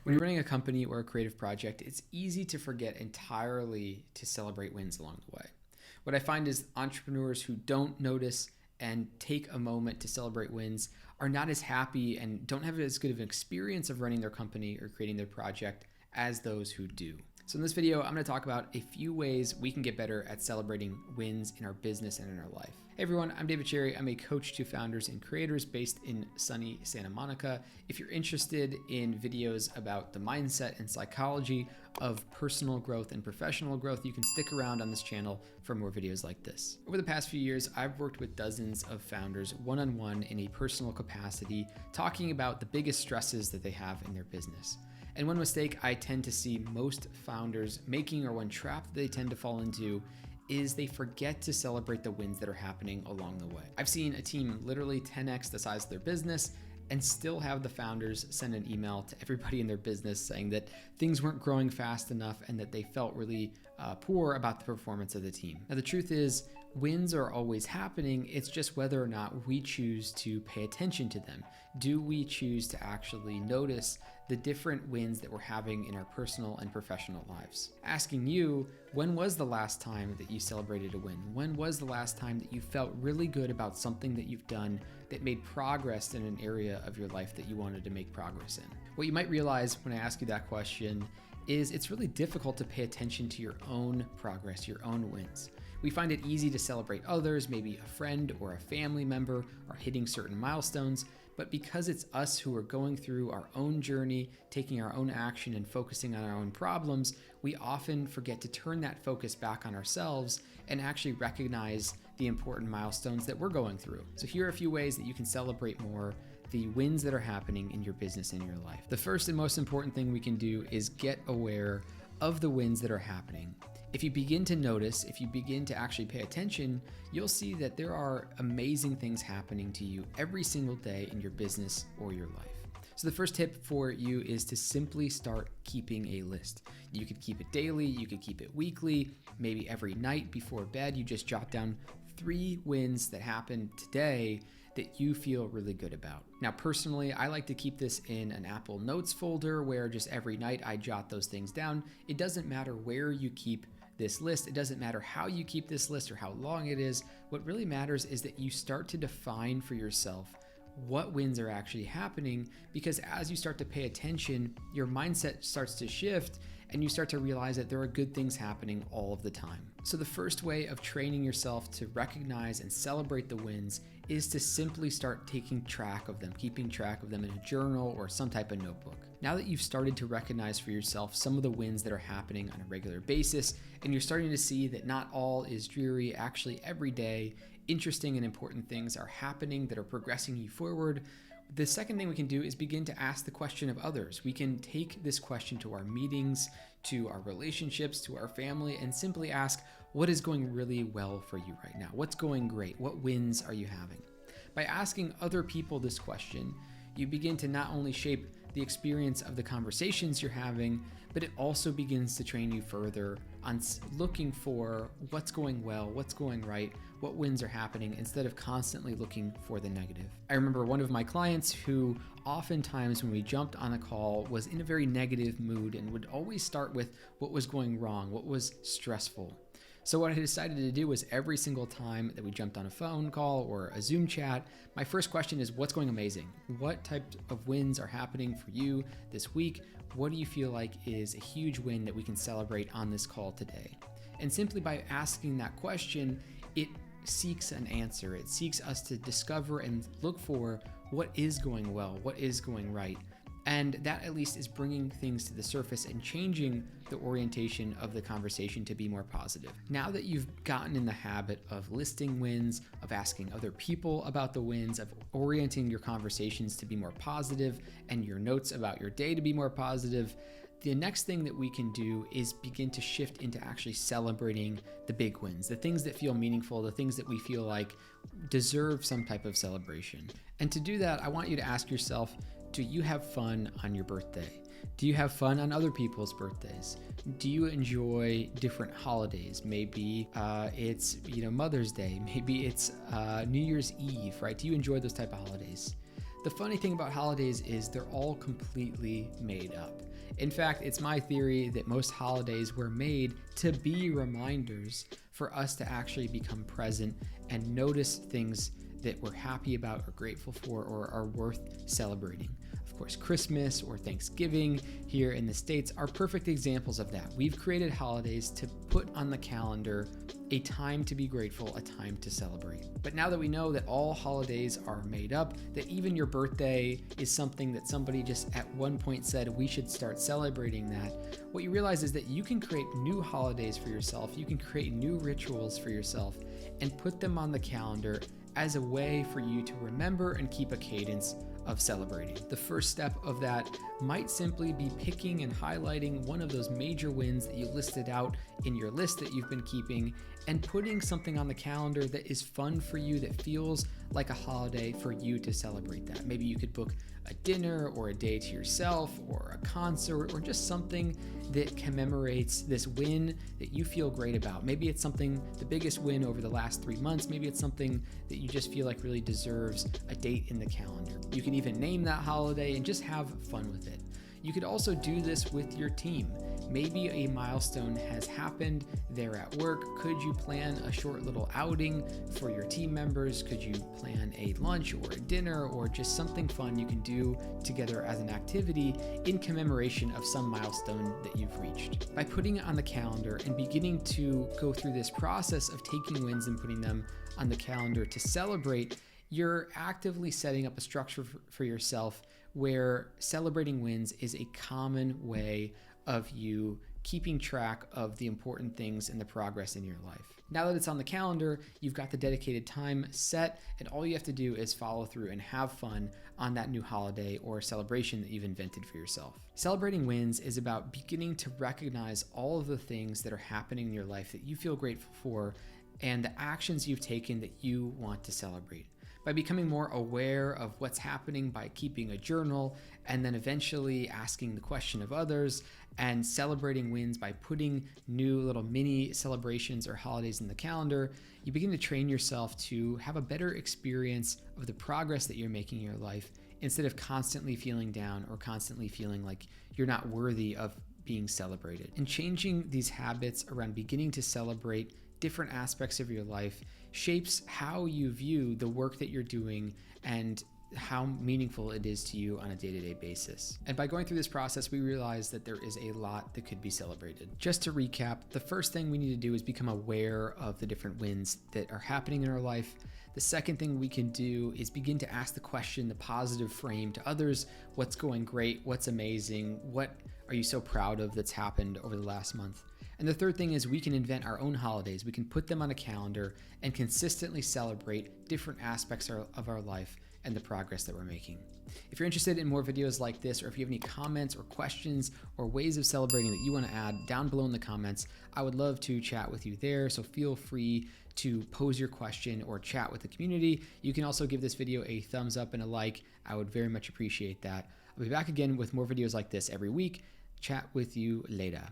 When you're running a company or a creative project, it's easy to forget entirely to celebrate wins along the way. What I find is entrepreneurs who don't notice and take a moment to celebrate wins are not as happy and don't have as good of an experience of running their company or creating their project as those who do. So in this video, I'm going to talk about a few ways we can get better at celebrating wins in our business and in our life. Hey everyone, I'm David Cherry. I'm a coach to founders and creators based in sunny Santa Monica. If you're interested in videos about the mindset and psychology of personal growth and professional growth, you can stick around on this channel for more videos like this. Over the past few years, I've worked with dozens of founders one-on-one in a personal capacity, talking about the biggest stresses that they have in their business. And one mistake I tend to see most founders making, or one trap that they tend to fall into, is they forget to celebrate the wins that are happening along the way. I've seen a team literally 10x the size of their business and still have the founders send an email to everybody in their business saying that things weren't growing fast enough and that they felt really poor about the performance of the team. Now, the truth is, wins are always happening. It's just whether or not we choose to pay attention to them. Do we choose to actually notice the different wins that we're having in our personal and professional lives? Asking you, when was the last time that you celebrated a win? When was the last time that you felt really good about something that you've done that made progress in an area of your life that you wanted to make progress in? What you might realize when I ask you that question is it's really difficult to pay attention to your own progress, your own wins. We find it easy to celebrate others, maybe a friend or a family member are hitting certain milestones, but because it's us who are going through our own journey, taking our own action and focusing on our own problems, we often forget to turn that focus back on ourselves and actually recognize the important milestones that we're going through. So here are a few ways that you can celebrate more the wins that are happening in your business and your life. The first and most important thing we can do is get aware of the wins that are happening. If you begin to notice, if you begin to actually pay attention, you'll see that there are amazing things happening to you every single day in your business or your life. So the first tip for you is to simply start keeping a list. You could keep it daily, you could keep it weekly, maybe every night before bed, you just jot down 3 wins that happened today that you feel really good about. Now, personally, I like to keep this in an Apple Notes folder where just every night I jot those things down. It doesn't matter where you keep this list. It doesn't matter how you keep this list or how long it is. What really matters is that you start to define for yourself what wins are actually happening, because as you start to pay attention, your mindset starts to shift and you start to realize that there are good things happening all of the time. So the first way of training yourself to recognize and celebrate the wins is to simply start taking track of them, keeping track of them in a journal or some type of notebook. Now that you've started to recognize for yourself some of the wins that are happening on a regular basis, and you're starting to see that not all is dreary, actually every day, interesting and important things are happening that are progressing you forward, the second thing we can do is begin to ask the question of others. We can take this question to our meetings, to our relationships, to our family, and simply ask, what is going really well for you right now? What's going great? What wins are you having? By asking other people this question, you begin to not only shape the experience of the conversations you're having, but it also begins to train you further on looking for what's going well, what's going right, what wins are happening, instead of constantly looking for the negative. I remember one of my clients who oftentimes when we jumped on a call was in a very negative mood and would always start with what was going wrong, what was stressful. So what I decided to do was every single time that we jumped on a phone call or a Zoom chat, my first question is, what's going amazing? What type of wins are happening for you this week? What do you feel like is a huge win that we can celebrate on this call today? And simply by asking that question, it seeks an answer. It seeks us to discover and look for what is going well, what is going right. And that at least is bringing things to the surface and changing the orientation of the conversation to be more positive. Now that you've gotten in the habit of listing wins, of asking other people about the wins, of orienting your conversations to be more positive and your notes about your day to be more positive, the next thing that we can do is begin to shift into actually celebrating the big wins, the things that feel meaningful, the things that we feel like deserve some type of celebration. And to do that, I want you to ask yourself, do you have fun on your birthday? Do you have fun on other people's birthdays? Do you enjoy different holidays? Maybe it's Mother's Day. Maybe it's New Year's Eve, right? Do you enjoy those type of holidays? The funny thing about holidays is they're all completely made up. In fact, it's my theory that most holidays were made to be reminders for us to actually become present and notice things that we're happy about or grateful for or are worth celebrating. Of course, Christmas or Thanksgiving here in the States are perfect examples of that. We've created holidays to put on the calendar a time to be grateful, a time to celebrate. But now that we know that all holidays are made up, that even your birthday is something that somebody just at one point said we should start celebrating that, what you realize is that you can create new holidays for yourself, you can create new rituals for yourself and put them on the calendar as a way for you to remember and keep a cadence of celebrating. The first step of that might simply be picking and highlighting one of those major wins that you listed out in your list that you've been keeping and putting something on the calendar that is fun for you, that feels like a holiday for you to celebrate that. Maybe you could book a dinner or a day to yourself or a concert or just something that commemorates this win that you feel great about. Maybe it's something, the biggest win over the last 3 months. Maybe it's something that you just feel like really deserves a date in the calendar. You can even name that holiday and just have fun with it. You could also do this with your team. Maybe a milestone has happened there at work. Could you plan a short little outing for your team members? Could you plan a lunch or a dinner or just something fun you can do together as an activity in commemoration of some milestone that you've reached? By putting it on the calendar and beginning to go through this process of taking wins and putting them on the calendar to celebrate, you're actively setting up a structure for yourself where celebrating wins is a common way of you keeping track of the important things and the progress in your life. Now that it's on the calendar, you've got the dedicated time set, and all you have to do is follow through and have fun on that new holiday or celebration that you've invented for yourself. Celebrating wins is about beginning to recognize all of the things that are happening in your life that you feel grateful for and the actions you've taken that you want to celebrate. By becoming more aware of what's happening by keeping a journal and then eventually asking the question of others and celebrating wins by putting new little mini celebrations or holidays in the calendar, you begin to train yourself to have a better experience of the progress that you're making in your life instead of constantly feeling down or constantly feeling like you're not worthy of being celebrated. And changing these habits around beginning to celebrate different aspects of your life shapes how you view the work that you're doing and how meaningful it is to you on a day-to-day basis. And by going through this process, we realize that there is a lot that could be celebrated. Just to recap, the first thing we need to do is become aware of the different wins that are happening in our life. The second thing we can do is begin to ask the question, the positive frame to others, what's going great, what's amazing, what are you so proud of that's happened over the last month? And the third thing is we can invent our own holidays. We can put them on a calendar and consistently celebrate different aspects of our life and the progress that we're making. If you're interested in more videos like this, or if you have any comments or questions or ways of celebrating that you want to add down below in the comments, I would love to chat with you there. So feel free to pose your question or chat with the community. You can also give this video a thumbs up and a like. I would very much appreciate that. I'll be back again with more videos like this every week. Chat with you later.